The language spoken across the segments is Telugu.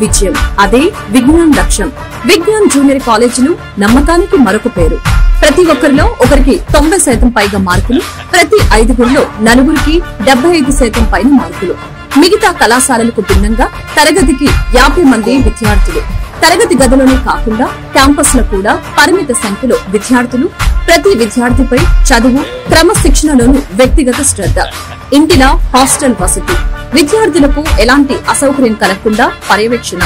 విజయం. అదే విజ్ఞాన్ లక్ష్యం. విజ్ఞాన్ జూనియర్ కాలేజీలు నమ్మకానికి మరొక పేరు. ప్రతి ఒక్కరిలో ఒకరికి 90% పైగా మార్కులు, ప్రతి 5గురిలో 4గురికి 75% పైన మార్కులు. మిగతా కళాశాలలకు భిన్నంగా తరగతికి 50 మంది విద్యార్థులు. తరగతి గదిలోనే కాకుండా క్యాంపస్ లో కూడా పరిమిత సంఖ్యలో విద్యార్థులు. ప్రతి విద్యార్థిపై చదువు, క్రమశిక్షణలోను వ్యక్తిగత శ్రద్ధ. ఇంటిలా హాస్టల్ వసతి. విద్యార్థులకు ఎలాంటి అసౌకర్యం కలగకుండా పర్యవేక్షణ.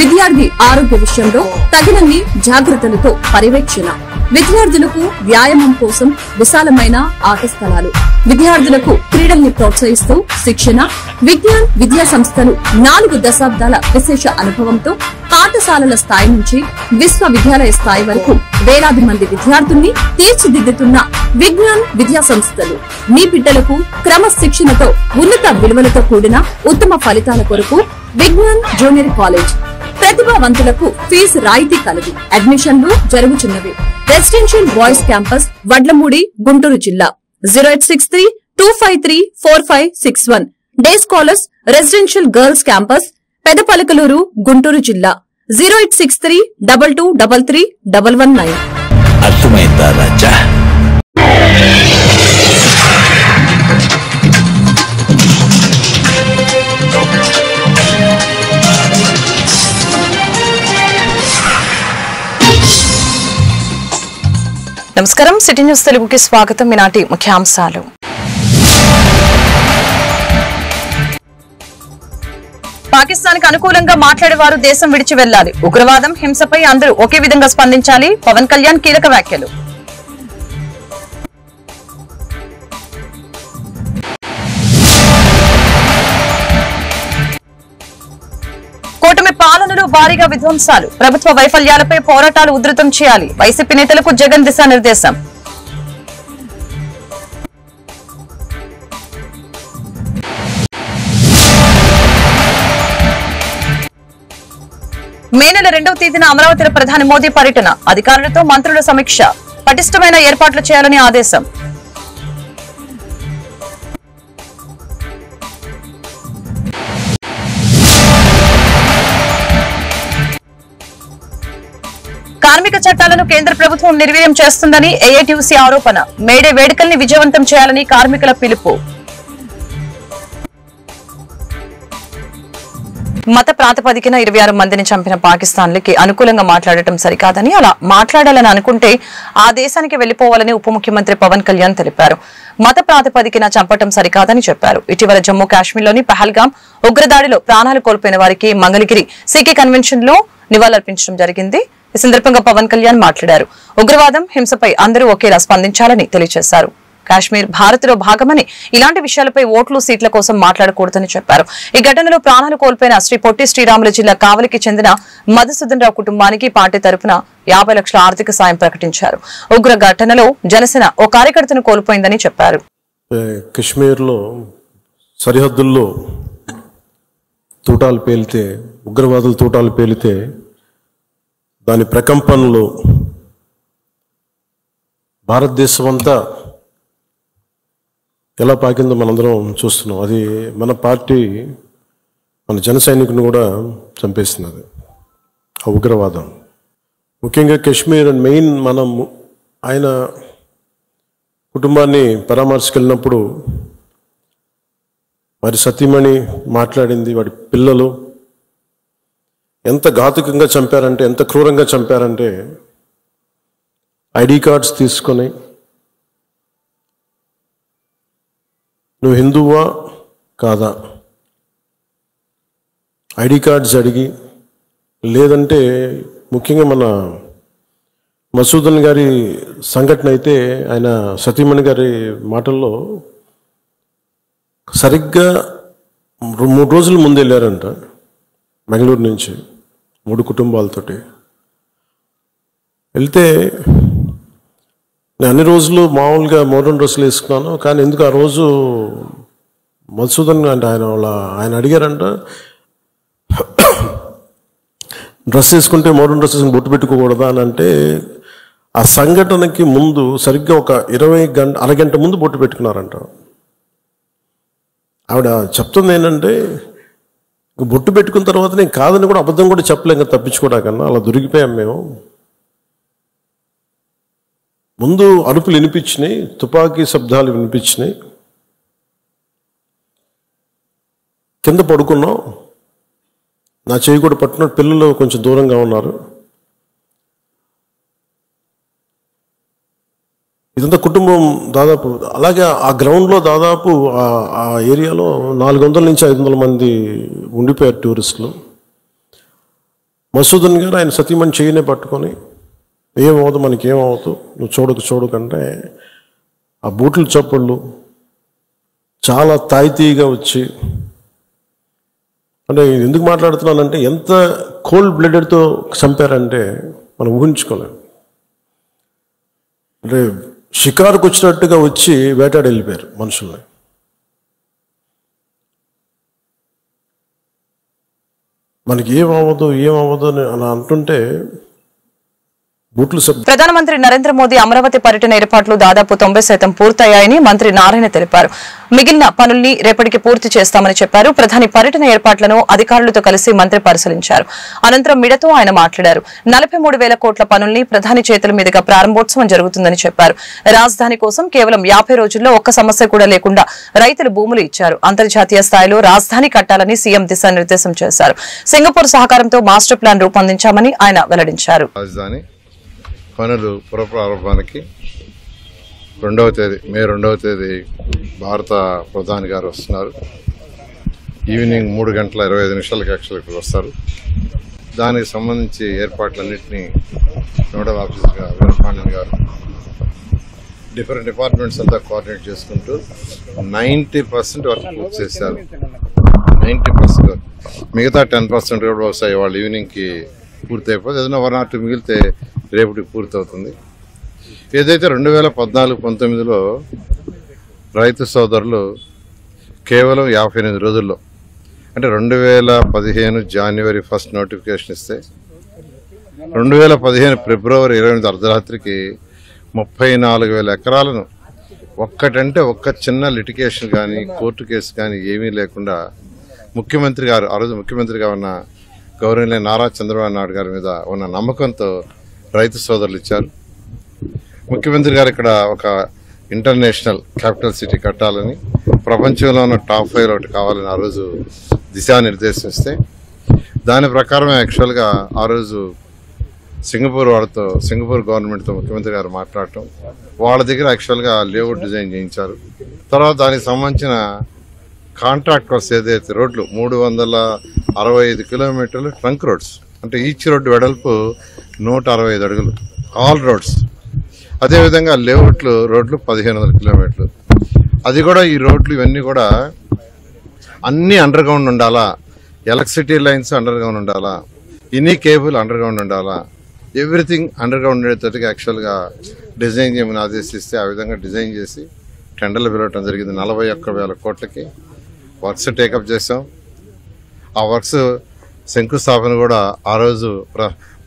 విద్యార్థి ఆరోగ్య విషయంలో తగినన్ని జాగ్రత్తలతో పర్యవేక్షణ. విద్యార్థులకు వ్యాయామం కోసం విశాలమైన ఆట స్థలాలు. విద్యార్థులకు క్రీడల్ని ప్రోత్సహిస్తూ శిక్షణ. విజ్ఞాన్ విద్యా సంస్థలు 4 దశాబ్దాల విశేష అనుభవంతో పాఠశాలల స్థాయి నుంచి విశ్వవిద్యాలయ స్థాయి వరకు వేలాది మంది విద్యార్థుల్ని తీర్చిదిద్దుతున్న విజ్ఞాన్ విద్యా సంస్థలు. మీ బిడ్డలకు క్రమశిక్షణతో ఉన్నత విలువలతో కూడిన ఉత్తమ ఫలితాల కొరకు విజ్ఞాన్ జూనియర్ కాలేజ్. ప్రతిభావంతులకు ఫీజు రాయితీ కలదు. అడ్మిషన్లు జరుగుతున్నవి. Residential boys campus Vadlamudi, Guntur జిల్లా. 0863-253-4561. Day scholars residential girls campus Pedapalakaluru, Guntur జిల్లా. 0863-2233-119. అర్థమైందా రాజా? నమస్కారం. సిటీ న్యూస్ తెలుగుకి స్వాగతం. ఈనాటి ముఖ్యాంశాలు. పాకిస్తాన్ కు అనుకూలంగా మాట్లాడేవారు దేశం విడిచి వెళ్లాలి. ఉగ్రవాదం, హింసపై అందరూ ఒకే విధంగా స్పందించాలి. పవన్ కళ్యాణ్ కీలక వ్యాఖ్యలు. కూటమి పాలనలో భారీగా విధ్వంసాలు. ప్రభుత్వ వైఫల్యాలపై పోరాటాలు ఉధృతం చేయాలి. వైసీపీ నేతలకు జగన్ దిశానిర్దేశం. మే నెల 2వ తేదీన అమరావతిలో ప్రధాని మోదీ పర్యటన. అధికారులతో మంత్రుల సమీక్ష. పటిష్టమైన ఏర్పాట్లు చేయాలని ఆదేశం. కార్మిక చట్టాలను కేంద్ర ప్రభుత్వం నిర్వీర్యం చేస్తుందని ఏఐటీయూసీ ఆరోపణ. మేడే వేడుకల్ని విజయవంతం చేయాలని కార్మికుల పిలుపు. మత ప్రాతిపదికన 26 మందిని చంపిన పాకిస్తాన్లకి అనుకూలంగా మాట్లాడటం సరికాదని, అలా మాట్లాడాలని అనుకుంటే ఆ దేశానికి వెళ్లిపోవాలని ఉప ముఖ్యమంత్రి పవన్ కళ్యాణ్ తెలిపారు. మత ప్రాతిపదికన చంపటం సరికాదని చెప్పారు. ఇటీవల జమ్మూ కాశ్మీర్లోని పహల్గాం ఉగ్రదాడిలో ప్రాణాలు కోల్పోయిన వారికి మంగళగిరి సీకే కన్వెన్షన్ లో నివాళులర్పించడం జరిగింది. ఈ సందర్భంగా పవన్ కళ్యాణ్ మాట్లాడారు. ఉగ్రవాదం, హింసపై అందరూ ఒకేలా స్పందించాలని తెలియజేశారు. కాశ్మీర్ భారత్ లో భాగమని, ఇలాంటి విషయాలపై ఓట్లు, సీట్ల కోసం మాట్లాడకూడదని చెప్పారు. ఈ ఘటనలో ప్రాణాలు కోల్పోయిన శ్రీ పొట్టి శ్రీరాములు జిల్లా కావలికి చెందిన మధుసూదన్ రావు కుటుంబానికి పార్టీ తరపున 50 లక్షల ఆర్థిక సాయం ప్రకటించారు. ఉగ్ర ఘటనలో జనసేన ఓ కార్యకర్తను కోల్పోయిందని చెప్పారు. కశ్మీర్ లో సరిహద్దుల్లో తూటాలు పేలితే, ఉగ్రవాదులు తూటాలు పేలితే దాని ప్రకంపనలు భారతదేశం అంతా ఎలా పాకిందో మనందరం చూస్తున్నాం. అది మన పార్టీ, మన జన సైనికుని కూడా చంపేస్తున్నది ఆ ఉగ్రవాదం. ముఖ్యంగా కశ్మీర్ అండ్ మెయిన్ మనం ఆయన కుటుంబాన్ని పరామర్శకెళ్ళినప్పుడు మరి సతీమణి మాట్లాడింది, వాడి పిల్లలు ఎంత ఘాతుకంగా చంపారంటే, ఎంత క్రూరంగా చంపారంటే, ఐడి కార్డ్స్ తీసుకొని నువ్వు హిందువా కాదా ఐడి కార్డ్స్ అడిగి, లేదంటే ముఖ్యంగా మన మసూదన్ గారి సంఘటన అయితే ఆయన సతీమణి గారి మాటల్లో సరిగ్గా 3 రోజుల ముందు వెళ్ళారంట బెంగళూరు నుంచి 3 కుటుంబాలతోటి వెళ్తే. నేను అన్ని రోజులు మామూలుగా మోడర్న్ డ్రెస్సులు వేసుకున్నాను, కానీ ఎందుకు ఆ రోజు మధుసూదన్ అంటే ఆయన అడిగారంట, డ్రెస్ వేసుకుంటే మోడర్న్ డ్రెస్ వేసుకుని బొట్టు పెట్టుకోకూడదా అని అంటే, ఆ సంఘటనకి ముందు సరిగ్గా ఒక అరగంట ముందు బొట్టు పెట్టుకున్నారంట. ఆవిడ చెప్తుంది ఏంటంటే, బొట్టు పెట్టుకున్న తర్వాత నేను కాదని కూడా అబద్ధం కూడా చెప్పలేం కదా, తప్పించుకోవడాకన్నా అలా దొరికిపోయాం మేము. ముందు అరుపులు వినిపించినాయి, తుపాకీ శబ్దాలు వినిపించినాయి, కింద పడుకున్నాం. నా చేయి కూడా పట్టుకున్నాడు, పిల్లలు కొంచెం దూరంగా ఉన్నారు. ఇదంతా కుటుంబం దాదాపు అలాగే ఆ గ్రౌండ్లో దాదాపు ఆ ఏరియాలో 400 నుంచి 500 మంది ఉండిపోయారు టూరిస్టులు. మసూదన్ గారు ఆయన సతీమణి చేయనే పట్టుకొని ఏమవుతుంది మనకేమవుతు, నువ్వు చూడకంటే ఆ బూట్ల చప్పుళ్ళు చాలా తాయితీగా వచ్చి, అంటే ఎందుకు మాట్లాడుతున్నానంటే ఎంత కోల్డ్ బ్లడెడ్తో చంపారంటే మనం ఊహించుకోలేం. అంటే షికారుకు వచ్చినట్టుగా వచ్చి వేటాడి వెళ్ళిపోయారు మనుషుల్ని. మనకి ఏమవ్వదు అని అలా అంటుంటే ప్రధానమంత్రి నరేంద్ర మోదీ అమరావతి పర్యటన ఏర్పాట్లు దాదాపు 90% పూర్తయ్యాయని మంత్రి నారాయణ తెలిపారు. మిగిలిన పనుల్ని రేపటికి పూర్తి చేస్తామని చెప్పారు. ప్రధాని పర్యటన ఏర్పాట్లను అధికారులతో కలిసి మంత్రి పరిశీలించారు. అనంతరం మీడియాతో ఆయన మాట్లాడారు. 43,000 కోట్ల పనుల్ని ప్రధాని చేతుల మీదుగా ప్రారంభోత్సవం జరుగుతుందని చెప్పారు. రాజధాని కోసం కేవలం 50 రోజుల్లో ఒక్క సమస్య కూడా లేకుండా రైతులు భూములు ఇచ్చారు. అంతర్జాతీయ స్థాయిలో రాజధాని కట్టాలని సీఎం దిశానిర్దేశం చేశారు. సింగపూర్ సహకారంతో మాస్టర్ ప్లాన్ రూపొందించామని ఆయన వెల్లడించారు. పనులు పురప్రారంభానికి మే 2వ తేదీ భారత ప్రధాని గారు వస్తున్నారు. ఈవినింగ్ 3:25 యాక్చువల్గా వస్తారు. దానికి సంబంధించి ఏర్పాట్లన్నింటినీ నోడల్ ఆఫీసర్గా వీరపాండ్యన్ గారు డిఫరెంట్ డిపార్ట్మెంట్స్ అంతా కోఆర్డినేట్ చేసుకుంటూ 90% వరకు పూర్తి చేశారు. 90% మిగతా 10% కూడా వస్తాయి. వాళ్ళు ఈవినింగ్కి పూర్తి అయిపోతుంది. ఏదైనా 1 or 2 మిగిలితే రేపటికి పూర్తి అవుతుంది. ఏదైతే 2014-19లో రైతు సోదరులు కేవలం 58 రోజుల్లో, అంటే 2015 జనవరి 1 నోటిఫికేషన్ ఇస్తే 2015 ఫిబ్రవరి 28 అర్ధరాత్రికి 34,000 ఎకరాలను ఒక్కటంటే ఒక్క చిన్న లిటిగేషన్ కానీ కోర్టు కేసు కానీ ఏమీ లేకుండా ముఖ్యమంత్రి గారు, ఆ రోజు ముఖ్యమంత్రిగా ఉన్న గౌరవనీయ నారా చంద్రబాబు నాయుడు గారి మీద ఉన్న నమ్మకంతో రైతు సోదరులు ఇచ్చారు. ముఖ్యమంత్రి గారు ఇక్కడ ఒక ఇంటర్నేషనల్ క్యాపిటల్ సిటీ కట్టాలని, ప్రపంచంలో ఉన్న టాప్ 5 ఒకటి కావాలని ఆ రోజు దిశానిర్దేశం ఇస్తే దాని ప్రకారం యాక్చువల్గా ఆ రోజు సింగపూర్ గవర్నమెంట్తో ముఖ్యమంత్రి గారు మాట్లాడటం, వాళ్ళ దగ్గర యాక్చువల్గా లేఅవుట్ డిజైన్ చేయించారు. తర్వాత దానికి సంబంధించిన కాంట్రాక్ట్ వర్క్స్ ఏదైతే రోడ్లు 365 కిలోమీటర్లు ట్రంక్ రోడ్స్, అంటే ఈచ్ రోడ్డు వెడల్పు 165 అడుగులు ఆల్ రోడ్స్. అదేవిధంగా లేఅవుట్లు రోడ్లు 1,500 కిలోమీటర్లు. అది కూడా ఈ రోడ్లు ఇవన్నీ కూడా అన్నీ అండర్ గ్రౌండ్ ఉండాలా, ఎలక్ట్రిసిటీ లైన్స్ అండర్ గ్రౌండ్ ఉండాలా, ఎనీ కేబుల్ అండర్ గ్రౌండ్ ఉండాలా, ఎవ్రీథింగ్ అండర్ గ్రౌండ్ ఉండేటట్టుగా యాక్చువల్గా డిజైన్ చేయమని ఆదేశిస్తే ఆ విధంగా డిజైన్ చేసి టెండర్లు పిలవటం జరిగింది. 41,000 కోట్లకి వర్క్స్ టేకప్ చేసాం. ఆ వర్క్స్ శంకుస్థాపన కూడా ఆ రోజు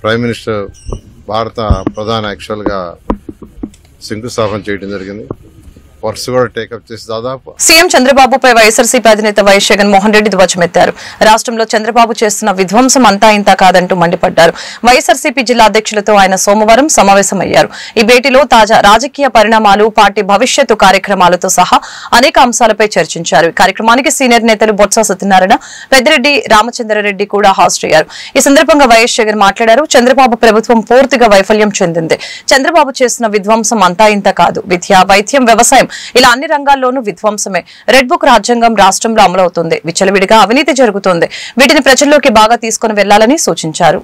ప్రైమ్ మినిస్టర్ భారత ప్రధాని యాక్చువల్గా శంకుస్థాపన చేయడం జరిగింది. వర్క్స్ కూడా టేకప్ చేసి దాదాపు సీఎం చంద్రబాబుపై వైఎస్ఆర్సీపీ అధినేత వైఎస్ జగన్మోహన్ రెడ్డి ధ్వజమెత్తారు. రాష్ట్రంలో చంద్రబాబు చేస్తున్న విధ్వంసం అంతా ఇంతా కాదంటూ మండిపడ్డారు. వైఎస్ఆర్సీపీ జిల్లా అధ్యక్షులతో ఆయన సోమవారం సమావేశమయ్యారు. ఈ భేటీలో తాజా రాజకీయ పరిణామాలు, పార్టీ భవిష్యత్తు కార్యక్రమాలతో సహా అనేక అంశాలపై చర్చించారు. ఈ కార్యక్రమానికి సీనియర్ నేతలు బొత్స సత్యనారాయణ, పెద్దిరెడ్డి రామచంద్రరెడ్డి కూడా హాజరయ్యారు. ఈ సందర్భంగా వైఎస్ జగన్ మాట్లాడారు. చంద్రబాబు ప్రభుత్వం పూర్తిగా వైఫల్యం చెందింది. చంద్రబాబు చేస్తున్న విధ్వంసం అంతా ఇంత కాదు. విద్య, వైద్యం, వ్యవసాయం ఇలా అన్ని రంగాల్లోనూ విధ్వంసమే. రెడ్ బుక్ రాజ్యాంగం రాష్ట్రంలో అమలవుతుంది. విచ్చలవిడిగా అవినీతి జరుగుతోంది. వీటిని ప్రజల్లోకి బాగా తీసుకుని వెళ్లాలని సూచించారు.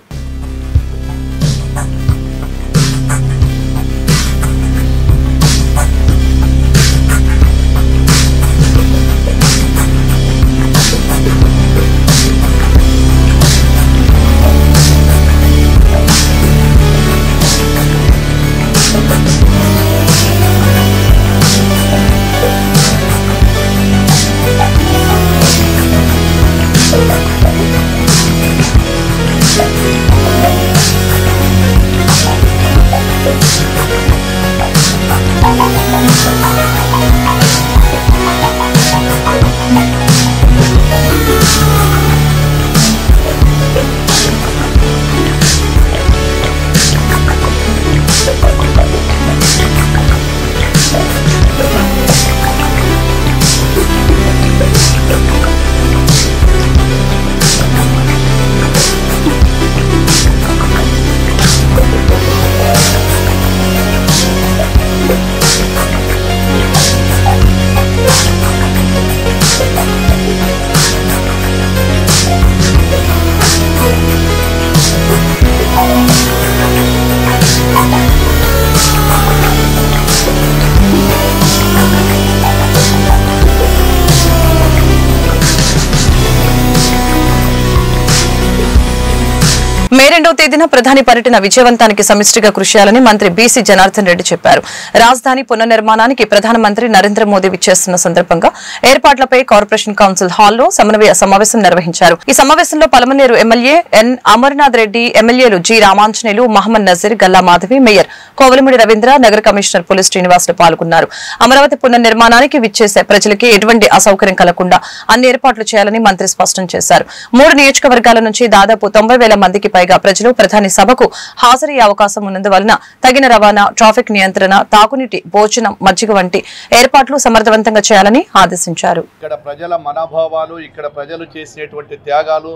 12వ తేదీన ప్రధాని పర్యటన విజయవంతానికి సమిష్టిగా కృషి చేయాలని మంత్రి బీసీ జనార్దన్ రెడ్డి చెప్పారు. రాజధాని పునర్నిర్మాణానికి ప్రధానమంత్రి నరేంద్ర మోదీ విచ్చేస్తున్న సందర్భంగా ఏర్పాట్లపై కార్పొరేషన్ కౌన్సిల్ హాల్లో సమన్వయ సమావేశం నిర్వహించారు. ఈ సమావేశంలో పలమనేరు ఎమ్మెల్యే ఎన్ అమర్నాథ్ రెడ్డి, ఎమ్మెల్యేలు జి రామాంజనేయులు, మహమ్మద్ నజీర్, గల్లా మాధవి, మేయర్ కోవలమూడి రవీంద్ర, నగర కమిషనర్ పులి శ్రీనివాసులు పాల్గొన్నారు. అమరావతి పునర్నిర్మాణానికి విచ్చేసే ప్రజలకి ఎటువంటి అసౌకర్యం కలగకుండా అన్ని ఏర్పాట్లు చేయాలని మంత్రి స్పష్టం చేశారు. 3 నియోజకవర్గాల నుంచి దాదాపు 90,000 మందికి పైగా ప్రజలు ప్రధాని సభకు హాజరయ్యే అవకాశం ఉన్నందువలన తగిన రవాణా, ట్రాఫిక్ నియంత్రణ, తాగునీటి, భోజనం, మజ్జిగ వంటి ఏర్పాట్లు సమర్థవంతంగా చేయాలని ఆదేశించారు. ఇక్కడ ప్రజల మనోభావాలు, ఇక్కడ ప్రజలు చేసినటువంటి త్యాగాలు,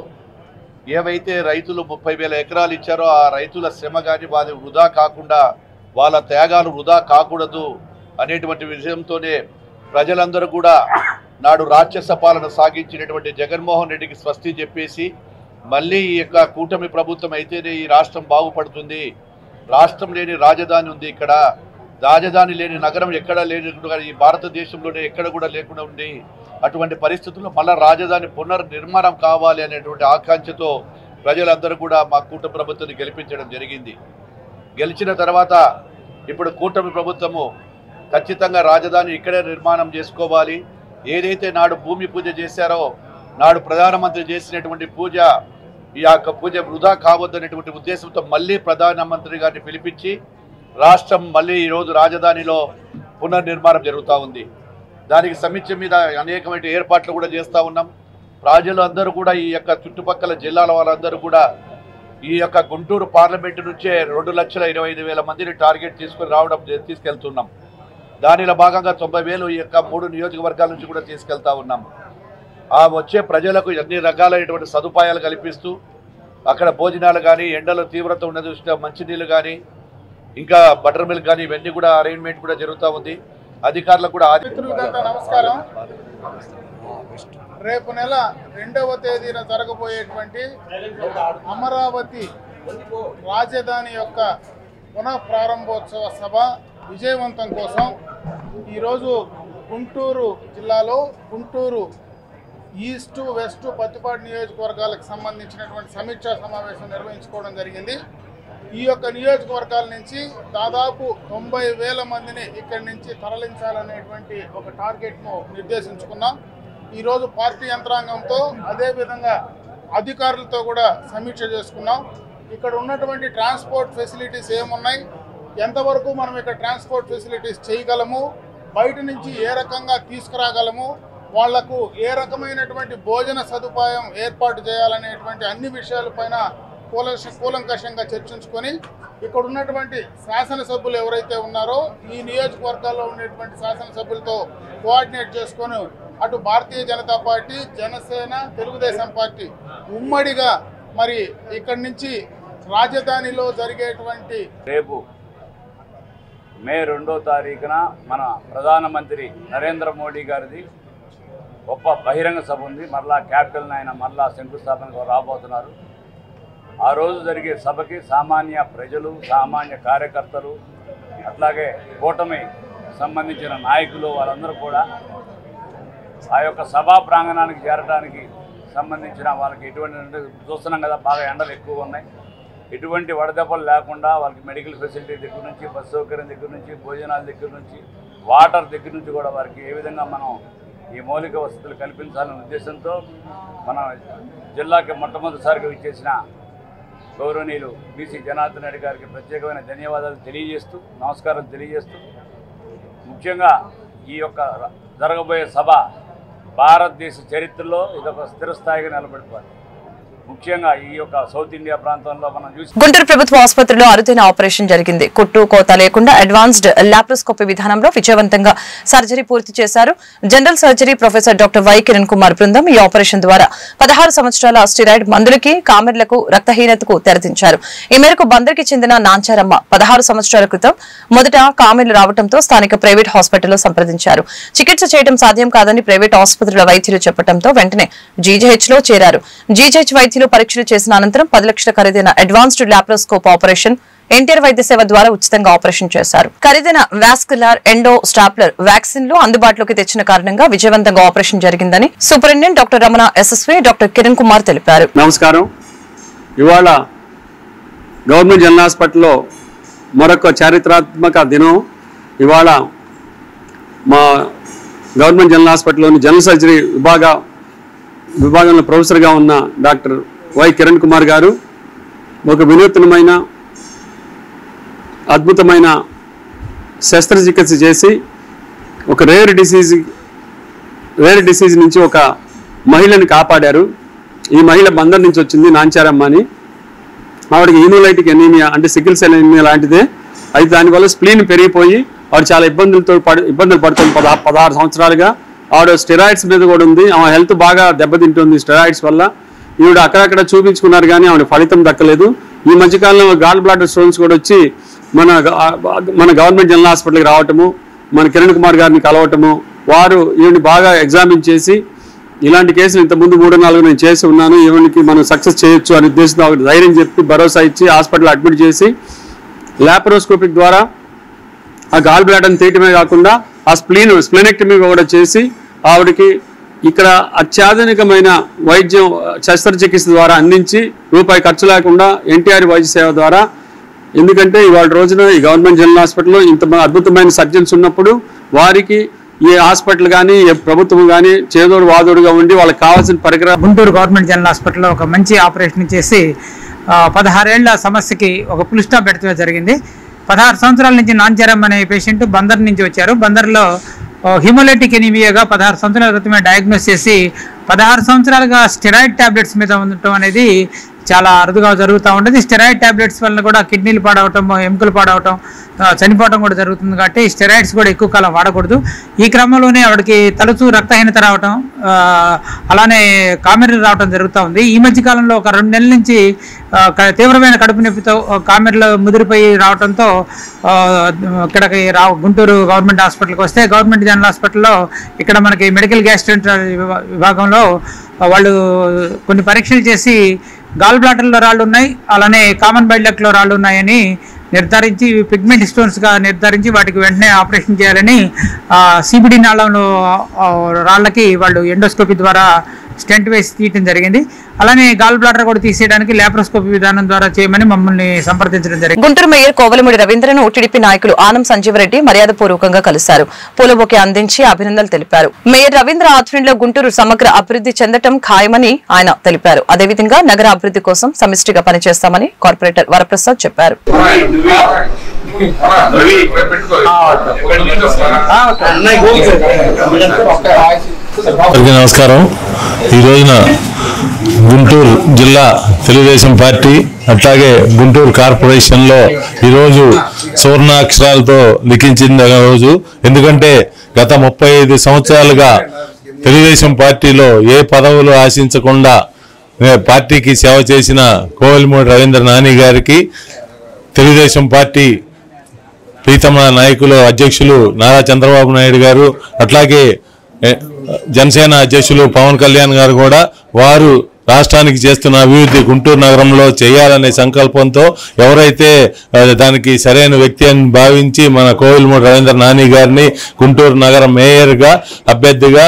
ఏవైతే రైతులు 30,000 ఎకరాలు ఇచ్చారో ఆ రైతుల శ్రమ కానీ వారి వృధా కాకుండా, వాళ్ళ త్యాగాలు వృధా కాకూడదు అనేటువంటి విషయంతోనే ప్రజలందరూ కూడా నాడు రాక్షస పాలన సాగించినటువంటి జగన్మోహన్ రెడ్డికి స్వస్తి చెప్పేసి మళ్ళీ ఈ యొక్క కూటమి ప్రభుత్వం అయితేనే ఈ రాష్ట్రం బాగుపడుతుంది, రాష్ట్రం లేని రాజధాని ఉంది, ఇక్కడ రాజధాని లేని నగరం ఎక్కడా లేకుండా ఈ భారతదేశంలోనే ఎక్కడ కూడా లేకుండా ఉంది. అటువంటి పరిస్థితుల్లో మళ్ళీ రాజధాని పునర్నిర్మాణం కావాలి అనేటువంటి ఆకాంక్షతో ప్రజలందరూ కూడా మా కూటమి ప్రభుత్వాన్ని గెలిపించడం జరిగింది. గెలిచిన తర్వాత ఇప్పుడు కూటమి ప్రభుత్వము ఖచ్చితంగా రాజధాని ఇక్కడే నిర్మాణం చేసుకోవాలి. ఏదైతే నాడు భూమి పూజ చేశారో, నాడు ప్రధానమంత్రి చేసినటువంటి పూజ, ఈ యొక్క పూజ వృధా కావద్దనేటువంటి ఉద్దేశంతో మళ్ళీ ప్రధానమంత్రి గారిని పిలిపించి రాష్ట్రం మళ్ళీ ఈరోజు రాజధానిలో పునర్నిర్మాణం జరుగుతూ ఉంది. దానికి సమీక్ష మీద అనేకమైన ఏర్పాట్లు కూడా చేస్తూ ఉన్నాం. ప్రజలు అందరూ కూడా ఈ యొక్క చుట్టుపక్కల జిల్లాల వాళ్ళందరూ కూడా ఈ యొక్క గుంటూరు పార్లమెంటు నుంచే 2,25,000 మందిని టార్గెట్ తీసుకెళ్తున్నాం. దానిలో భాగంగా 90,000 ఈ యొక్క 3 నియోజకవర్గాల నుంచి కూడా తీసుకెళ్తా ఉన్నాం. ఆ వచ్చే ప్రజలకు అన్ని రకాలైనటువంటి సదుపాయాలు కల్పిస్తూ అక్కడ భోజనాలు కానీ, ఎండలో తీవ్రత ఉన్న దృష్ట్యా మంచినీళ్ళు కానీ, ఇంకా బటర్ మిల్క్ కానీ ఇవన్నీ కూడా అరేంజ్మెంట్ కూడా జరుగుతూ ఉంది. అధికారులకు కూడా నమస్కారం. రేపు నెల 2వ తేదీన జరగబోయేటువంటి అమరావతి రాజధాని యొక్క పునః ప్రారంభోత్సవ సభ విజయవంతం కోసం ఈరోజు గుంటూరు జిల్లాలో గుంటూరు ఈస్ట్, వెస్ట్, పత్తిపాడు నియోజకవర్గాలకు సంబంధించినటువంటి సమీక్షా సమావేశం నిర్వహించుకోవడం జరిగింది. ఈ యొక్క నియోజకవర్గాల నుంచి దాదాపు 90,000 మందిని ఇక్కడి నుంచి తరలించాలనేటువంటి ఒక టార్గెట్ను నిర్దేశించుకున్నాం. ఈరోజు పార్టీ యంత్రాంగంతో అదేవిధంగా అధికారులతో కూడా సమీక్ష చేసుకున్నాం. ఇక్కడ ఉన్నటువంటి ట్రాన్స్పోర్ట్ ఫెసిలిటీస్ ఏమున్నాయి, ఎంతవరకు మనం ఇక్కడ ట్రాన్స్పోర్ట్ ఫెసిలిటీస్ చేయగలము, బయట నుంచి ఏ రకంగా తీసుకురాగలము, వాళ్లకు ఏ రకమైనటువంటి భోజన సదుపాయం ఏర్పాటు చేయాలనేటువంటి అన్ని విషయాలపైన కూలంకషంగా చర్చించుకొని ఇక్కడ ఉన్నటువంటి శాసనసభ్యులు ఎవరైతే ఉన్నారో ఈ నియోజకవర్గాల్లో ఉండేటువంటి శాసనసభ్యులతో కోఆర్డినేట్ చేసుకొని అటు భారతీయ జనతా పార్టీ, జనసేన, తెలుగుదేశం పార్టీ ఉమ్మడిగా మరి ఇక్కడి నుంచి రాజధానిలో జరిగేటువంటి రేపు మే 2వ తారీఖున మన ప్రధానమంత్రి నరేంద్ర మోడీ గారిది గొప్ప బహిరంగ సభ ఉంది. మరలా క్యాపిటల్ ఆయన మరలా శంకుస్థాపనకు రాబోతున్నారు. ఆ రోజు జరిగే సభకి సామాన్య ప్రజలు, సామాన్య కార్యకర్తలు, అట్లాగే కూటమి సంబంధించిన నాయకులు వాళ్ళందరూ కూడా ఆ యొక్క సభా ప్రాంగణానికి చేరడానికి సంబంధించిన వాళ్ళకి ఎటువంటి చూస్తున్నాం కదా, బాగా ఎండలు ఎక్కువ ఉన్నాయి. ఎటువంటి వడదెబ్బలు లేకుండా వాళ్ళకి మెడికల్ ఫెసిలిటీ దగ్గర నుంచి, బస్సు సౌకర్యం దగ్గర నుంచి, భోజనాల దగ్గర నుంచి, వాటర్ దగ్గర నుంచి కూడా వారికి ఏ విధంగా మనం ఈ మౌలిక వసతులు కల్పించాలనే ఉద్దేశంతో మన జిల్లాకి మొట్టమొదటిసారిగా విచ్చేసిన గౌరవనీయులు బీసీ జనార్దన్ రెడ్డి గారికి ప్రత్యేకమైన ధన్యవాదాలు తెలియజేస్తూ, నమస్కారం తెలియజేస్తూ, ముఖ్యంగా ఈ యొక్క జరగబోయే సభ భారతదేశ చరిత్రలో ఇదొక స్థిరస్థాయిగా నిలబడిపోవాలి. ముఖ్యంగా ఈ యొక్క సౌత్ ఇండియా ప్రాంతంలో మనం చూసి గుంటూరు ప్రభుత్వ ఆసుపత్రిలో అరుదైన ఆపరేషన్ జరిగింది. కుట్టు కోత లేకుండా అడ్వాన్స్డ్ లాప్రోస్కోపీ విధానంలో విజయవంతంగా సర్జరీ పూర్తి చేశారు. General surgery professor doctor why Kiran Kumar బృందం ఈ ఆపరేషన్ ద్వారా 16 సంవత్సరాల స్టిరాయిడ్ మందులకి, కామెర్లకు, రక్తహీనతకు తెరదించారు. ఈ మేరకు బందర్కి చెందిన నాంచారమ్మ 16 సంవత్సరాల క్రితం మొదట కామెర్లు రావడంతో స్థానిక ప్రైవేట్ హాస్పిటల్లో సంప్రదించారు. చికిత్స చేయడం సాధ్యం కాదని ప్రైవేట్ ఆసుపత్రుల వైద్యులు చెప్పడంతో వెంటనే జీజీహెచ్ లో చేరారు. జీజీహెచ్ వైద్యులు పరీక్షలు చేసిన అనంతరం 10 లక్షల ఖరీదైన అడ్వాన్స్డ్ లాప్రోస్కోప్ ఆపరేషన్ ఎన్టీఆర్ వైద్య సేవ ద్వారా ఉచితంగా ఆపరేషన్ చేశారు. ఖరీదైన వాస్కులర్, ఎండో, స్టాప్లర్ వ్యాక్సిన్లు అందుబాటులోకి తెచ్చిన కారణంగా విజయవంతంగా ఆపరేషన్ జరిగిందని superintendent doctor Ramana SSV, doctor Kiran Kumar తెలిపారు. నమస్కారం. ఇవాళ గవర్నమెంట్ జనరల్ హాస్పిటల్లో మరొక చారిత్రాత్మక దినం. ఇవాళ మా గవర్నమెంట్ జనరల్ హాస్పిటల్లోని జనరల్ సర్జరీ విభాగంలో ప్రొఫెసర్గా ఉన్న డాక్టర్ వై కిరణ్ కుమార్ గారు ఒక వినూత్నమైన అద్భుతమైన శస్త్రచికిత్స చేసి ఒక రేర్ డిసీజ్ నుంచి ఒక మహిళని కాపాడారు. ఈ మహిళ బందర్ నుంచి వచ్చింది, నాంచారమ్మ అని. ఆవిడకి హీమోలైటిక్ ఎనీమియా అంటే సికిల్ సెల్ ఎనీమియా లాంటిదే. అయితే దానివల్ల స్ప్లీన్ పెరిగిపోయి ఆవిడ చాలా ఇబ్బందులు పడుతుంది 16 సంవత్సరాలుగా. ఆవిడ స్టెరాయిడ్స్ మీద కూడా ఉంది. ఆమె హెల్త్ బాగా దెబ్బతింటుంది స్టెరాయిడ్స్ వల్ల. ఈవిడ అక్కడక్కడ చూపించుకున్నారు కానీ ఆవిడ ఫలితం దక్కలేదు. ఈ మధ్యకాలంలో గాల్ బ్లాడర్ స్టోన్స్ కూడా వచ్చి మన గవర్నమెంట్ జనరల్ హాస్పిటల్కి రావటము, మన కిరణ్ కుమార్ గారిని కలవటము, వారు ఈవిని బాగా ఎగ్జామిన్ చేసి ఇలాంటి కేసులు ఇంతకుముందు 3-4 నేను చేసి ఉన్నాను, ఈవినికి మనం సక్సెస్ చేయొచ్చు అనే ఉద్దేశంతో ఆవిడ ధైర్యం చెప్పి భరోసా ఇచ్చి హాస్పిటల్ అడ్మిట్ చేసి లాప్రోస్కోపిక్ ద్వారా ఆ గాల్ బ్లాడర్ని తీయటమే కాకుండా ఆ స్ప్లెనెక్టమీ కూడా చేసి ఆవిడకి ఇక్కడ అత్యాధునికమైన వైద్యం శస్త్రచికిత్స ద్వారా అందించి రూపాయి ఖర్చు లేకుండా ఎన్టీఆర్ వైద్య సేవ ద్వారా. ఎందుకంటే ఇవాళ రోజున ఈ గవర్నమెంట్ జనరల్ హాస్పిటల్లో ఇంత అద్భుతమైన సర్జన్స్ ఉన్నప్పుడు వారికి ఏ హాస్పిటల్ కానీ ఏ ప్రభుత్వం కానీ చేదోడు వాదోడుగా ఉండి వాళ్ళకి కావాల్సిన పరికరాలు. గుంటూరు గవర్నమెంట్ జనరల్ హాస్పిటల్లో ఒక మంచి ఆపరేషన్ చేసి 16 ఏళ్ల సమస్యకి ఒక ఫుల్ స్టాప్ పెట్టడం జరిగింది. 16 సంవత్సరాల నుంచి నాంచారమ్మ అనే పేషెంట్ బందర్ నుంచి వచ్చారు. బందర్లో హిమోలైటిక్ ఎనీమియాగా 16 సంవత్సరాల క్రితమే డయాగ్నోస్ చేసి 16 సంవత్సరాలుగా స్టెరాయిడ్ ట్యాబ్లెట్స్ మీద ఉండటం అనేది చాలా అరుదుగా జరుగుతూ ఉంటుంది. స్టెరాయిడ్ ట్యాబ్లెట్స్ వల్ల కూడా కిడ్నీలు పాడవటం, ఎముకలు పాడవటం, చనిపోవటం కూడా జరుగుతుంది. కాబట్టి స్టెరాయిడ్స్ కూడా ఎక్కువ కాలం వాడకూడదు. ఈ క్రమంలోనే ఆవిడకి తరచూ రక్తహీనత రావటం, అలానే కామెర్లు రావటం జరుగుతూ ఉంది. ఈ మధ్య కాలంలో ఒక 2 నెలల నుంచి తీవ్రమైన కడుపు నొప్పితో కామెర్లు ముదిరిపోయి రావడంతో ఇక్కడికి గుంటూరు గవర్నమెంట్ హాస్పిటల్కి వస్తే గవర్నమెంట్ జనరల్ హాస్పిటల్లో ఇక్కడ మనకి మెడికల్ గ్యాస్ట్రాంట్రాలజీ విభాగంలో వాళ్ళు కొన్ని పరీక్షలు చేసి గాల్ బ్లాడర్లో రాళ్ళు ఉన్నాయి, అలానే కామన్ బైల్ డక్ట్లో రాళ్ళు ఉన్నాయని నిర్ధారించి పిగ్మెంట్ స్టోన్స్గా నిర్ధారించి వాటికి వెంటనే ఆపరేషన్ చేయాలని సిబిడి నాళంలో రాళ్ళకి వాళ్ళు ఎండోస్కోపీ ద్వారా స్టెంట్ వేసి తీయటం జరిగింది. అలానే గాల్ బ్లాడర్ కూడా తీసేయడానికి లాప్రోస్కోపీ విధానం ద్వారా చేయమని మమ్మల్ని సంప్రదించడం జరిగింది. గుంటూరు మేయర్ కోవలమూడి రవీంద్రను టీడీపీ నాయకులు ఆనం సంజీవరెడ్డి మర్యాదపూర్వకంగా కలిశారు. పూలబొకే అందించి అభినందనలు తెలిపారు. మేయర్ రవీంద్ర ఆధ్వర్యంలో గుంటూరు సమగ్ర అభివృద్ధి చెందటం ఖాయమని ఆయన తెలిపారు. అదేవిధంగా నగర అభివృద్ధి కోసం సమిష్టిగా పనిచేస్తామని కార్పొరేటర్ వరప్రసాద్ చెప్పారు. నమస్కారం. ఈ రోజున గుంటూరు జిల్లా తెలుగుదేశం పార్టీ అట్లాగే గుంటూరు కార్పొరేషన్లో ఈరోజు సువర్ణాక్షరాలతో లిఖించిన రోజు. ఎందుకంటే గత 35 సంవత్సరాలుగా తెలుగుదేశం పార్టీలో ఏ పదవులు ఆశించకుండా పార్టీకి సేవ చేసిన కోవలమూడి రవీంద్ర నాని గారికి తెలుగుదేశం పార్టీ ప్రీతమ నాయకులు అధ్యక్షులు నారా చంద్రబాబు నాయుడు గారు, అట్లాగే జనసేన అధ్యక్షులు పవన్ కళ్యాణ్ గారు కూడా వారు రాష్ట్రానికి చేస్తున్న అభివృద్ధి గుంటూరు నగరంలో చేయాలనే సంకల్పంతో ఎవరైతే దానికి సరైన వ్యక్తి అని భావించి మన కోవలమూడి రవీంద్ర నాని గారిని గుంటూరు నగర మేయర్గా అభ్యర్థిగా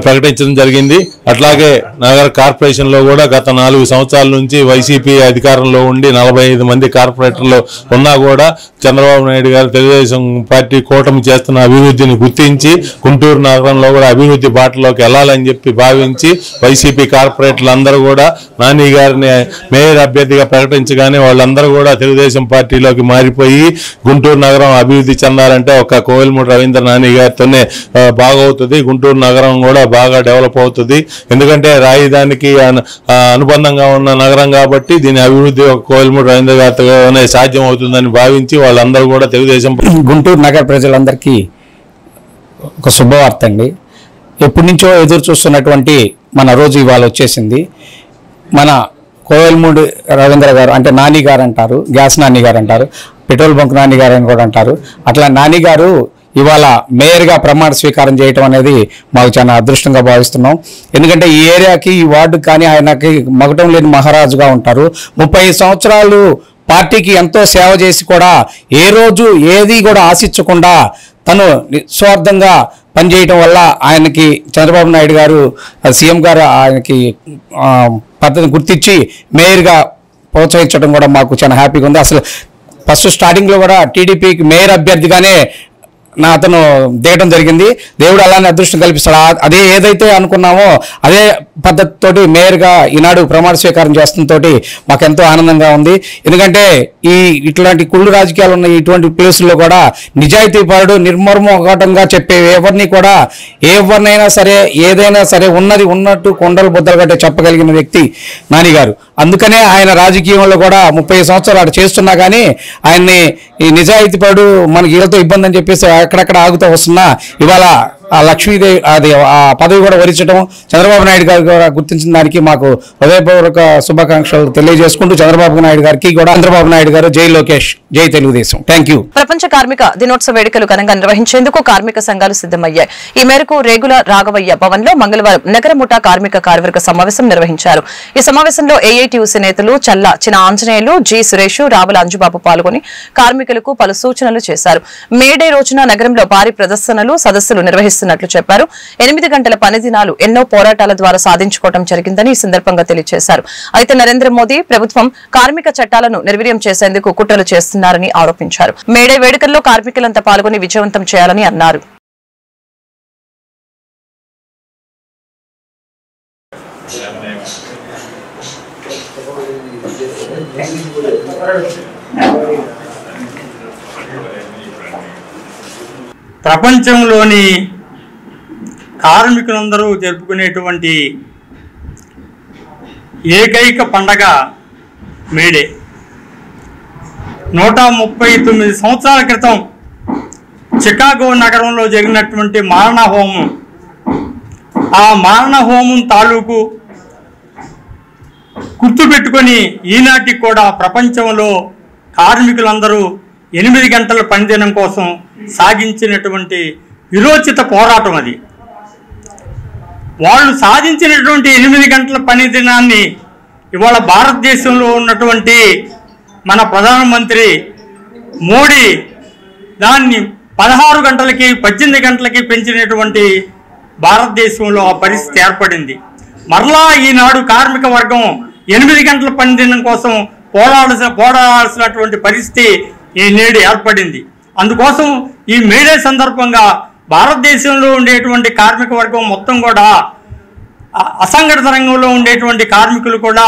ప్రకటించడం జరిగింది. అట్లాగే నగర కార్పొరేషన్లో కూడా గత 4 సంవత్సరాల నుంచి వైసీపీ అధికారంలో ఉండి 45 మంది కార్పొరేటర్లు ఉన్నా కూడా చంద్రబాబు నాయుడు గారు తెలుగుదేశం పార్టీ కూటమి చేస్తున్న అభివృద్ధిని గుర్తించి గుంటూరు నగరంలో కూడా అభివృద్ధి బాటలోకి వెళ్ళాలని చెప్పి భావించి వైసీపీ కార్పొరేటర్లు అందరూ కూడా నాని గారిని మేయర్ అభ్యర్థిగా ప్రకటించగానే వాళ్ళందరూ కూడా తెలుగుదేశం పార్టీలోకి మారిపోయి గుంటూరు నగరం అభివృద్ధి చెందాలంటే ఒక కోవలమూడి రవీంద్ర నాని గారితోనే బాగవుతుంది. గుంటూరు నగరం కూడా బాగా డెవలప్ అవుతుంది. ఎందుకంటే రాజధానికి అనుబంధంగా ఉన్న నగరం కాబట్టి దీని అభివృద్ధి ఒక కోవలమూడి రవీంద్ర గారితోనే సాధ్యం అవుతుందని భావించి వాళ్ళందరూ కూడా తెలుగుదేశం గుంటూరు నగర ప్రజలందరికీ ఒక శుభవార్త అండి. ఎప్పటి నుంచో ఎదురు చూస్తున్నటువంటి మన రోజు ఇవాళ వచ్చేసింది. మన కోవలమూడి రవీంద్ర గారు అంటే నాని గారు అంటారు, గ్యాస్ నాని గారు అంటారు, పెట్రోల్ బంక్ నాని గారు అని కూడా అంటారు. అట్లా నాని గారు ఇవాళ మేయర్గా ప్రమాణ స్వీకారం చేయటం అనేది మాకు చాలా అదృష్టంగా భావిస్తున్నాం. ఎందుకంటే ఈ ఏరియాకి ఈ వార్డుకి కానీ ఆయనకి మగటం లేని మహారాజుగా ఉంటారు. 35 సంవత్సరాలు పార్టీకి ఎంతో సేవ చేసి కూడా ఏ రోజు ఏది కూడా ఆశించకుండా తను నిస్వార్థంగా పనిచేయటం వల్ల ఆయనకి చంద్రబాబు నాయుడు గారు సీఎం గారు ఆయనకి పద్ధతిని గుర్తించి మేయర్గా ప్రోత్సహించడం కూడా మాకు చాలా హ్యాపీగా ఉంది. అసలు ఫస్ట్ స్టార్టింగ్లో కూడా టీడీపీకి మేయర్ అభ్యర్థిగానే అతను దిగడం జరిగింది. దేవుడు అలానే అదృష్టం కల్పిస్తాడు. అదే ఏదైతే అనుకున్నామో అదే పద్ధతితోటి మేయర్గా ఈనాడు ప్రమాణ స్వీకారం చేస్తున్నతోటి మాకు ఎంతో ఆనందంగా ఉంది. ఎందుకంటే ఇట్లాంటి కుళ్ళు రాజకీయాలు ఉన్న ఇటువంటి ప్లేసుల్లో కూడా నిజాయితీపరుడు నిర్మర్మఘటంగా చెప్పే ఎవరిని కూడా ఎవరినైనా సరే ఏదైనా సరే ఉన్నది ఉన్నట్టు కొండలు బుద్దలు గట్టే చెప్పగలిగిన వ్యక్తి నాని గారు. అందుకనే ఆయన రాజకీయంలో కూడా 30 సంవత్సరాలు అటు చేస్తున్నా కానీ ఆయన్ని ఈ నిజాయితీపరుడు మనకి వీళ్ళతో ఇబ్బంది అని చెప్పేసి అక్కడక్కడ ఆగుతూ వస్తున్నా ఇవాళ ఆ లక్ష్మీదేవి అది ఆ పదవి కూడా వరించడం చంద్రబాబు నాయుడు గారు కూడా గుర్తించిన దానికి మాకు హృదయపూర్వక శుభాకాంక్షలు తెలియజేసుకుంటూ చంద్రబాబు నాయుడు గారు జై లోకేష్, జై తెలుగుదేశం. Thank you. ప్రపంచ కార్మిక దినోత్సవ వేడుకలు ఘనంగా నిర్వహించేందుకు కార్మిక సంఘాలు సిద్దమయ్యాయి. ఈ మేరకు రేగుల రాఘవయ్య భవన్ లో మంగళవారం నగర ముఠా కార్మిక కార్యవర్గ సమావేశం నిర్వహించారు. ఈ సమావేశంలో ఏఐటీయూసీ నేతలు చల్ల చిన ఆంజనేయులు, జి సురేష్, రావుల అంజుబాబు పాల్గొని కార్మికులకు పలు సూచనలు చేశారు. మేడే రోజున నగరంలో భారీ ప్రదర్శనలు, సదస్సులు నిర్వహిస్తున్నట్లు చెప్పారు. 8 గంటల పని దినాలు ఎన్నో పోరాటాల ద్వారా సాధించుకోవడం జరిగిందని ఈ సందర్భంగా తెలియజేశారు. అయితే నరేంద్ర మోదీ ప్రభుత్వం కార్మిక చట్టాలను నిర్వీర్యం చేసేందుకు కుట్రలు చేస్తున్నారని ఆరోపించారు. మేడే వేడుకల్లో కార్మికులంతా పాల్గొని విజయవంతం చేయాలని అన్నారు. ప్రపంచంలోని కార్మికులందరూ జరుపుకునేటువంటి ఏకైక పండగ మేడే. 139 సంవత్సరాల క్రితం చికాగో నగరంలో జరిగినటువంటి మారణ హోమం, ఆ మారణ హోమం తాలూకు గుర్తుపెట్టుకొని ఈనాటికి కూడా ప్రపంచంలో కార్మికులందరూ 8 గంటల పనిదినం కోసం సాగించినటువంటి విరోచిత పోరాటం అది. వాళ్ళు సాధించినటువంటి 8 గంటల పని దినాన్ని ఇవాళ భారతదేశంలో ఉన్నటువంటి మన ప్రధానమంత్రి మోడీ దాన్ని 16 గంటలకి 18 గంటలకి పెంచినటువంటి భారతదేశంలో ఆ పరిస్థితి ఏర్పడింది. మరలా ఈనాడు కార్మిక వర్గం 8 గంటల పని దినం కోసం పోరాడాల్సినటువంటి పరిస్థితి ఈ నేడు ఏర్పడింది. అందుకోసం ఈ మేడే సందర్భంగా భారతదేశంలో ఉండేటువంటి కార్మిక వర్గం మొత్తం కూడా అసంఘటిత రంగంలో ఉండేటువంటి కార్మికులు కూడా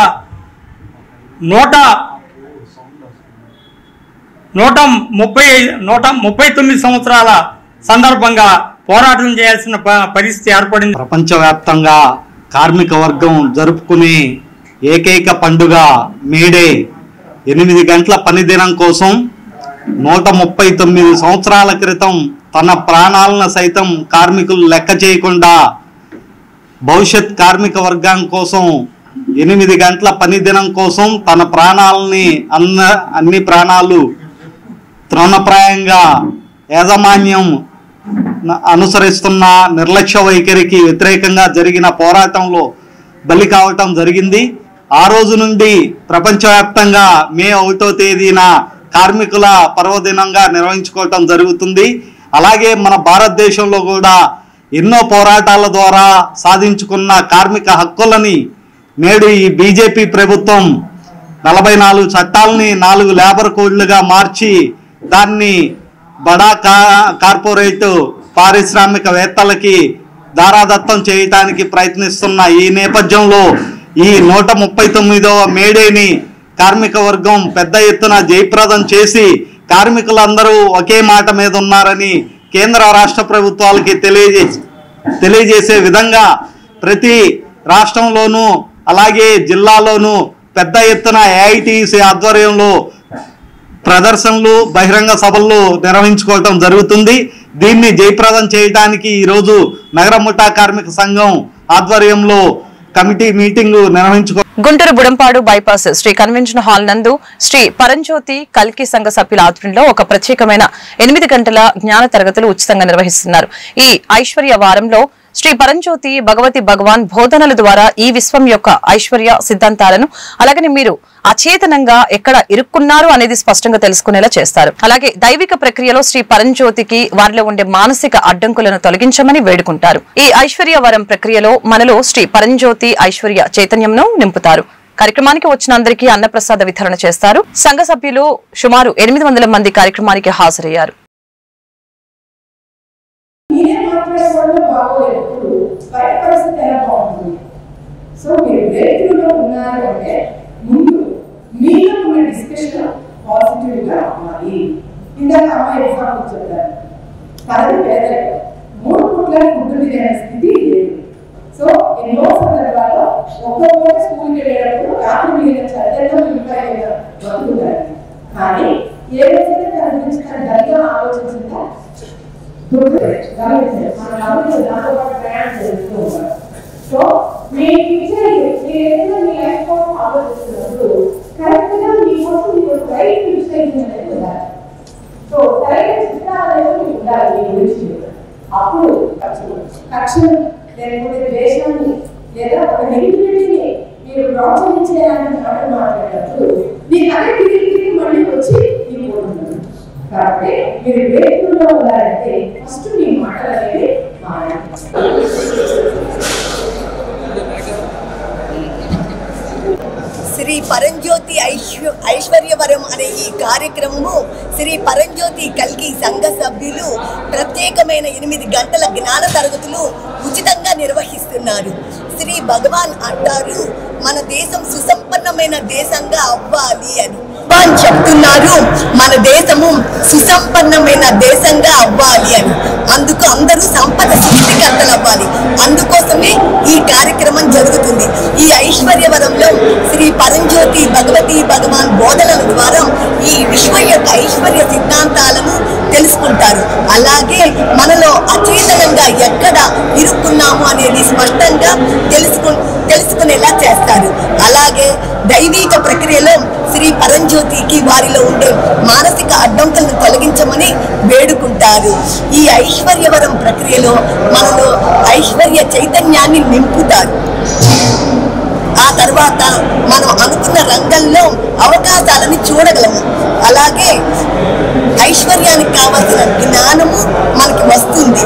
139 సంవత్సరాల సందర్భంగా పోరాటం చేయాల్సిన పరిస్థితి ఏర్పడింది. ప్రపంచవ్యాప్తంగా కార్మిక వర్గం జరుపుకునే ఏకైక పండుగ మేడే. 8 గంటల పని దినం కోసం 139 సంవత్సరాల క్రితం తన ప్రాణాలను సైతం కార్మికులు లెక్క చేయకుండా భవిష్యత్ కార్మిక వర్గం కోసం 8 గంటల పని దినం కోసం తన ప్రాణాలని అన్ని ప్రాణాలు తృణప్రాయంగా యాజమాన్యం అనుసరిస్తున్న నిర్లక్ష్య వైఖరికి వ్యతిరేకంగా జరిగిన పోరాటంలో బలి కావటం జరిగింది. ఆ రోజు నుండి ప్రపంచవ్యాప్తంగా మే 1వ తేదీన కార్మికుల పర్వదినంగా నిర్వహించుకోవటం జరుగుతుంది. అలాగే మన భారతదేశంలో కూడా ఎన్నో పోరాటాల ద్వారా సాధించుకున్న కార్మిక హక్కులని నేడు ఈ బీజేపీ ప్రభుత్వం 44 చట్టాలని 4 లేబర్ కోడ్లుగా మార్చి దాన్ని బడా కార్పొరేట్ పారిశ్రామికవేత్తలకి దారాదత్తం చేయటానికి ప్రయత్నిస్తున్న ఈ నేపథ్యంలో ఈ 139వ మేడేని కార్మిక వర్గం పెద్ద ఎత్తున జయప్రదం చేసి కార్మికులందరూ ఒకే మాట మీద ఉన్నారని కేంద్ర రాష్ట్ర ప్రభుత్వాలకి తెలియజేసే విధంగా ప్రతి రాష్ట్రంలోనూ అలాగే జిల్లాలోనూ పెద్ద ఎత్తున ఏఐటీసీ ఆధ్వర్యంలో ప్రదర్శనలు బహిరంగ సభలు నిర్వహించుకోవటం జరుగుతుంది. దీన్ని జయప్రదం చేయడానికి ఈరోజు నగర ముఠా కార్మిక సంఘం ఆధ్వర్యంలో కమిటీ మీటింగ్ నిర్వహించుకో. Guntur Budampadu bypass Sri convention hall నందు శ్రీ పరంజ్యోతి కల్కి సంఘ సభ్యుల ఆధ్వర్యంలో ఒక ప్రత్యేకమైన 8 గంటల జ్ఞాన తరగతులు ఉచితంగా నిర్వహిస్తున్నారు. ఈ ఐశ్వర్య వారంలో శ్రీ పరంజ్యోతి భగవతి భగవాన్ బోధనల ద్వారా ఈ విశ్వం యొక్క ఐశ్వర్య సిద్ధాంతాలను అలాగే మీరు అచేతనంగా ఎక్కడ ఇరుక్కున్నారు అనేది స్పష్టంగా తెలుసుకునేలా చేస్తారు. అలాగే దైవిక ప్రక్రియలో శ్రీ పరంజ్యోతికి వారిలో ఉండే మానసిక అడ్డంకులను తొలగించమని వేడుకుంటారు. ఈ ఐశ్వర్య వరం ప్రక్రియలో మనలో శ్రీ పరంజ్యోతి ఐశ్వర్య చైతన్యంను నింపుతారు. కార్యక్రమానికి వచ్చిన అందరికీ అన్నప్రసాద వితరణ చేస్తారు. సంఘ సభ్యులు సుమారు 800 మంది కార్యక్రమానికి హాజరయ్యారు. సో మీరు బ్రేక్లో ఉన్నారు అంటే ముందు మీలో ఉన్న డిస్కషన్ పాజిటివ్గా అవ్వాలి. ఇందాక అమ్మాయి ఎగ్జాంపుల్ చెప్పారు, పది పేదలకు 3 పూట్ల ఫుడ్ తినే స్థితి లేదు. సో ఎన్నో సందర్భాల్లో ఒక్కొక్క స్కూల్కి వెళ్ళేటప్పుడు రాత్రి మిగిలిన చదివేటో ఇంకా బతుకుతారు. కానీ ఏ రోజైతే తన గురించి తన గదిగా ఆలోచించిందా మన దాంతో పాటు ప్రయాణం జరుగుతూ ఉంటారు. సో మీ టీచర్ ఏదైనా మీ లైఫ్ కోసం ఆలోచిస్తున్నప్పుడు కరెక్ట్గా మీకోసం మీరు రైట్ యూజ్ అనేది ఉండాలి. సో సరైన చిత్రాలు అనేవి ఉండాలి మీ గురించి. అప్పుడు కక్షను లేకపోతే ద్వేషాన్ని లేదా ఒక నెగిటివిటీని మీరు ప్రోత్సహించేయాలని మాట్లాడేటప్పుడు మీకు అదే తిరిగి మళ్ళీ వచ్చి మీకు ఉంటుంది. కాబట్టి మీరు బ్రేక్లో ఉండాలంటే ఫస్ట్ మీ మాటలు అనేవి మాట్లాడాలి. శ్రీ పరంజ్యోతి ఐశ్వర్యవరం అనే ఈ కార్యక్రమము శ్రీ పరంజ్యోతి కల్కి సంఘ సభ్యులు ప్రత్యేకమైన 8 గంటల జ్ఞాన తరగతులు ఉచితంగా నిర్వహిస్తున్నారు. శ్రీ భగవాన్ అంటారు, మన దేశం సుసంపన్నమైన దేశంగా అవ్వాలి అని చెప్తున్నారు. మన దేశము సుసంపన్నమైన దేశంగా అవ్వాలి అని. అందుకు అందరూ సంపద సృష్టికర్తలు అవ్వాలి. అందుకోసమే ఈ కార్యక్రమం జరుగుతుంది. ఈ ఐశ్వర్యవరంలో శ్రీ పరంజ్యోతి భగవతి భగవాన్ బోధనల ద్వారా ఈ విశ్వం యొక్క ఐశ్వర్య సిద్ధాంతాలను తెలుసుకుంటారు. అలాగే మనలో అచేతనంగా ఎక్కడ ఇరుక్కున్నాము అనేది స్పష్టంగా తెలుసుకునేలా చేస్తారు. అలాగే దైవిక ప్రక్రియలో శ్రీ పరంజ్యోతికి వారిలో ఉండే మానసిక అడ్డంకులను తొలగించమని వేడుకుంటారు. ఈ ఐశ్వర్యవరం ప్రక్రియలో మనలో ఐశ్వర్య చైతన్యాన్ని నింపుతారు. ఆ తర్వాత మనం అనుకున్న రంగంలో అవకాశాలను చూడగలము. అలాగే ఐశ్వర్యానికి కావాల్సిన జ్ఞానము మనకి వస్తుంది.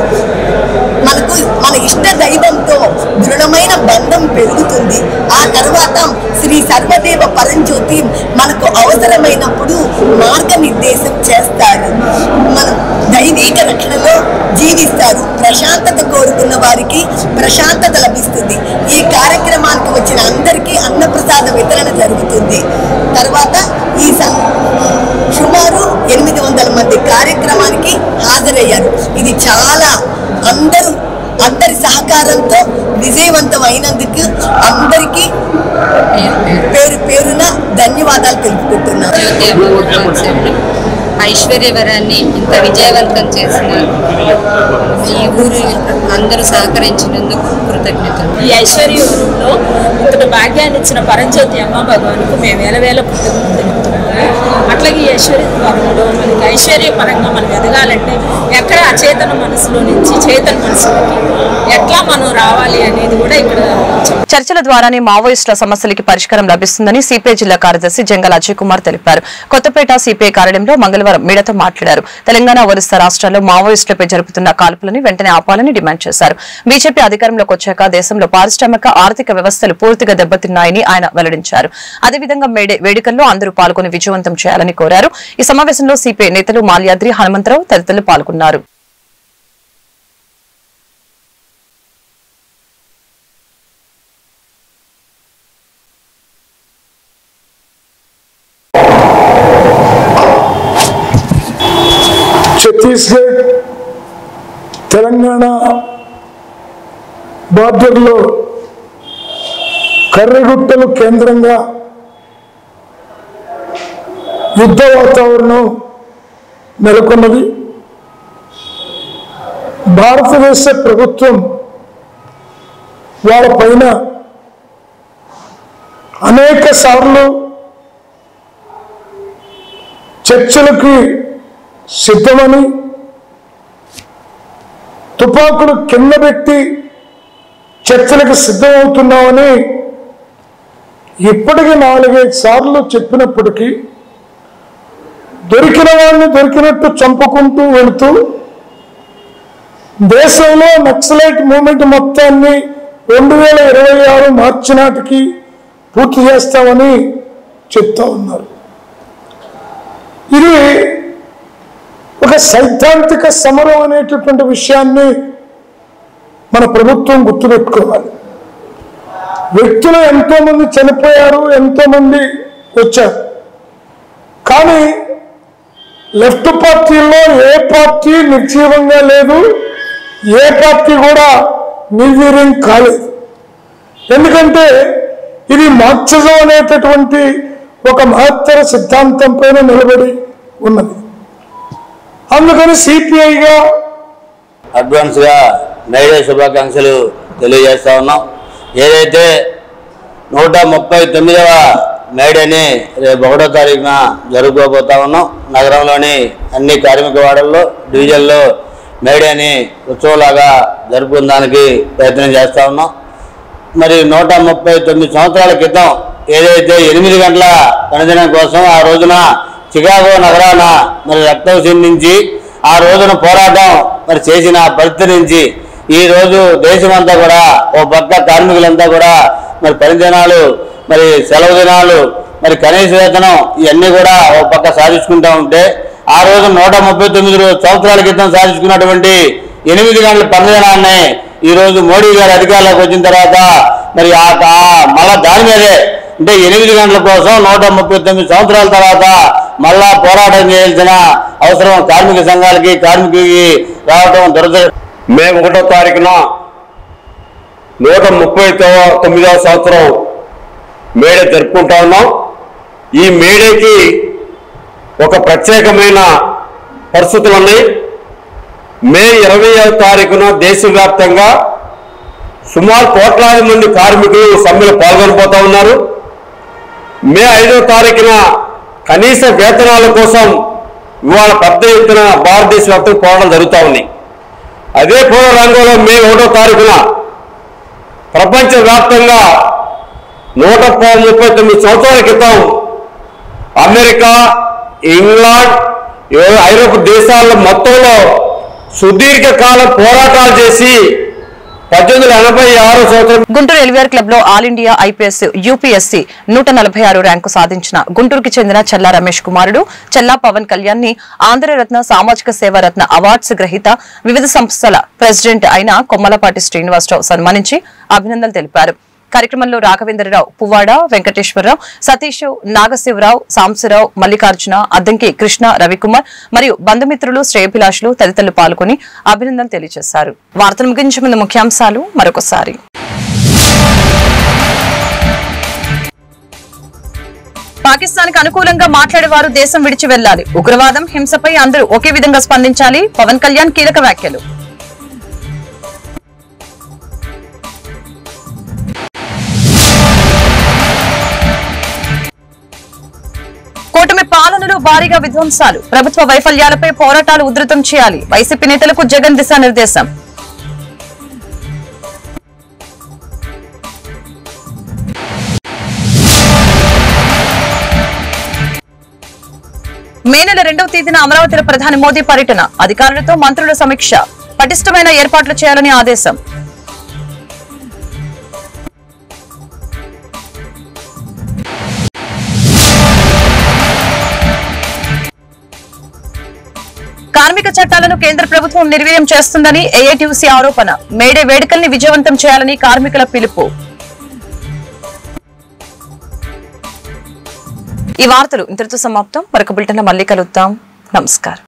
మనకు మన ఇష్ట దైవంతో దృఢమైన బంధం పెరుగుతుంది. ఆ తర్వాత శ్రీ సర్వదేవ పరంజ్యోతి మనకు అవసరమైనప్పుడు మార్గనిర్దేశం చేస్తారు. మనం దైవిక రక్షణలో జీవిస్తారు. ప్రశాంతత కోరుకున్న వారికి ప్రశాంతత లభిస్తుంది. ఈ కార్యక్రమానికి వచ్చిన అందరికీ అన్నప్రసాద వితరణ జరుగుతుంది. తర్వాత ఈ సుమారు 800 మంది కార్యక్రమానికి హాజరయ్యారు. ఇది చాలా అందరి సహకారంతో విజయవంతం అయినందుకు అందరికీ పేరున ధన్యవాదాలు తెలుపుకుంటున్నాను. ఐశ్వర్యవరాన్ని ఇంత విజయవంతం చేసిన ఈ ఊరు అందరూ సహకరించినందుకు కృతజ్ఞతలు. ఈ ఐశ్వర్యవరంలో ఇంతటి భాగ్యాన్ని ఇచ్చిన పరంజ్యోతి అమ్మ భగవాన్కు మేము వేల కృతజ్ఞతలు తెలుపుతున్నాము. అట్లాగే ఈ ఐశ్వర్యవరంలో మనకి ఐశ్వర్యపరంగా మనం ఎదగాలంటే ఎక్కడ అచేతన మనసులో నుంచి చేతన మనసులోకి ఎట్లా మనం రావాలి అనేది కూడా ఇక్కడ చర్చల ద్వారానే మావోయిస్టుల సమస్యలకి పరిష్కారం లభిస్తుందని సిపిఐ జిల్లా కార్యదర్శి జంగల్ అజయ్ కుమార్ తెలిపారు. కొత్తపేట సిపిఐ కార్యాలయంలో మంగళవారం మీడియాతో మాట్లాడారు. తెలంగాణ, ఒరిస్సా రాష్ట్రాల్లో మావోయిస్టులపై జరుపుతున్న కాల్పులను వెంటనే ఆపాలని డిమాండ్ చేశారు. బీజేపీ అధికారంలోకి వచ్చాక దేశంలో పారిశ్రామిక ఆర్థిక వ్యవస్థలు పూర్తిగా దెబ్బతిన్నాయని ఆయన వెల్లడించారు. అదేవిధంగా వేడుకల్లో అందరూ పాల్గొని విజయవంతం చేయాలని కోరారు. ఈ సమావేశంలో సిపిఐ నేతలు మాల్యాద్రి, హనుమంతరావు తదితరులు పాల్గొన్నారు. ఛత్తీస్గఢ్, తెలంగాణ బార్డర్లో కర్రెగుట్టలు కేంద్రంగా యుద్ధ వాతావరణం నెలకొన్నది. భారతదేశ ప్రభుత్వం వాళ్ళపైన అనేక సార్లు చర్చలకి సిద్ధమని, తుపాకులు కింద పెట్టి చర్చలకు సిద్ధమవుతున్నామని ఇప్పటికీ 4-5 సార్లు చెప్పినప్పటికీ దొరికిన వాళ్ళని దొరికినట్టు చంపుకుంటూ వెళుతూ దేశంలో నక్సలైట్ మూవ్మెంట్ మొత్తాన్ని 2026 మార్చి నాటికి పూర్తి చేస్తామని చెప్తా ఉన్నారు. ఇది ఒక సైద్ధాంతిక సమరం అనేటటువంటి విషయాన్ని మన ప్రభుత్వం గుర్తుపెట్టుకోవాలి. వ్యక్తులు ఎంతో మంది చనిపోయారు, ఎంతో మంది వచ్చారు. కానీ లెఫ్ట్ పార్టీల్లో ఏ పార్టీ నిర్జీవంగా లేదు, ఏ పార్టీ కూడా నిర్వీర్యం కాలేదు. ఎందుకంటే ఇది మార్క్సిజం అనేటటువంటి ఒక మహత్తర సిద్ధాంతం పైన నిలబడి ఉన్నది. అందుకని సిపిఐగా అడ్వాన్స్ గా మేడే శుభాకాంక్షలు తెలియజేస్తా ఉన్నాం. ఏదైతే 139వ మేడేని రేపు 1వ తారీఖున జరుపుకోబోతా ఉన్నాం. నగరంలోని అన్ని కార్మిక వాడల్లో, డివిజన్లో మేడేని ఉత్సవంలాగా జరుపుకోవడానికి ప్రయత్నం చేస్తూ ఉన్నాం. మరి 139 సంవత్సరాల క్రితం ఏదైతే 8 గంటల పనిదినం కోసం ఆ రోజున చికాగో నగరాన మరి రక్తం సిందించి ఆ రోజున పోరాటం మరి చేసిన పరిస్థితి నుంచి ఈ రోజు దేశమంతా కూడా ఓ పక్క కార్మికులంతా కూడా మరి పనిదినాలు, మరి సెలవు దినాలు, మరి కనీస వేతనం ఇవన్నీ కూడా ఓ పక్క సాధించుకుంటూ ఉంటే ఆ రోజు 139 సంవత్సరాల క్రితం సాధించుకున్నటువంటి 8 గంటల పనిదినాన్ని ఈ రోజు మోడీ గారు అధికారంలోకి వచ్చిన తర్వాత మరి మళ్ళా దాని మీదే అంటే 8 గంటల కోసం 139 సంవత్సరాల తర్వాత మళ్ళా పోరాటం చేయాల్సిన అవసరం కార్మిక సంఘాలకి, కార్మికులకి రావడం దురదృష్టం. మే 1వ తారీఖున 139వ సంవత్సరం మేడే జరుపుకుంటా ఉన్నాం. ఈ మేడేకి ఒక ప్రత్యేకమైన పరిస్థితులు ఉన్నాయి. మే 20వ తారీఖున దేశవ్యాప్తంగా సుమారు కోట్లాది మంది కార్మికులు సమ్మెలో పాల్గొనబోతా ఉన్నారు. మే 5వ తారీఖున కనీస వేతనాల కోసం ఇవాళ పెద్ద ఎత్తున భారతదేశ వ్యాప్తంగా పోరాటం జరుగుతూ ఉంది. అదే పూర్వ రంగంలో మే 1వ తారీఖున ప్రపంచవ్యాప్తంగా 139 సంవత్సరాల క్రితం అమెరికా, ఇంగ్లాండ్, ఐరోపా దేశాల మొత్తంలో సుదీర్ఘకాలం పోరాటాలు చేసి 1886 సంవత్సరం గుంటూరు ఎలివేర్ క్లబ్ లో all India IPS UPSC 146 rank సాధించిన గుంటూరుకి చెందిన చల్లా రమేష్ కుమారుడు చల్లా పవన్ కళ్యాణ్ ని ఆంధ్రరత్న సామాజిక సేవారత్న అవార్డ్స్ గ్రహీత వివిధ సంస్థల ప్రెసిడెంట్ అయిన కొమ్మలపాటి శ్రీనివాసరావు సన్మానించి అభినందనలు తెలిపారు. కార్యక్రమంలో రాఘవేంద్రరావు, పువ్వాడ, వెంకటేశ్వరరావు, సతీష్, నాగశివరావు, సాంబశివరావు, మల్లికార్జున, అద్దంకి కృష్ణ, రవికుమార్ మరియు బంధుమిత్రులు, శ్రేయభిలాషులు తదితరులు పాల్గొని అభినందనలు తెలియజేశారు. వార్తలు ముగించే ముందు ముఖ్యాంశాలు మరొకసారి. పాకిస్తాన్కి అనుకూలంగా మాట్లాడేవారు దేశం విడిచి వెళ్లాలి. ఉగ్రవాదం, హింసపై అందరూ ఒకే విధంగా స్పందించాలి. పవన్ కళ్యాణ్ కీలక వ్యాఖ్యలు. కూటమి పాలనలో భారీగా విధ్వంసాలు, ప్రభుత్వ వైఫల్యాలపై పోరాటాలు ఉధృతం చేయాలి. వైసీపీ నేతలకు జగన్ దిశానిర్దేశం. మే నెల 2వ తేదీన అమరావతిలో ప్రధాని మోదీ పర్యటన, అధికారులతో మంత్రుల సమీక్ష, పటిష్టమైన ఏర్పాట్లు చేయాలని ఆదేశం. కార్మిక చట్టాలను కేంద్ర ప్రభుత్వం నిర్వీర్యం చేస్తుందని ఏఐటీయూసీ ఆరోపణ, మేడే వేడుకల్ని విజయవంతం చేయాలని కార్మికుల పిలుపు. ఈ వార్తలు ఇంతటితో సమాప్తం. మరొక బులెటిన్లో మళ్ళీ కలుద్దాం. నమస్కారం.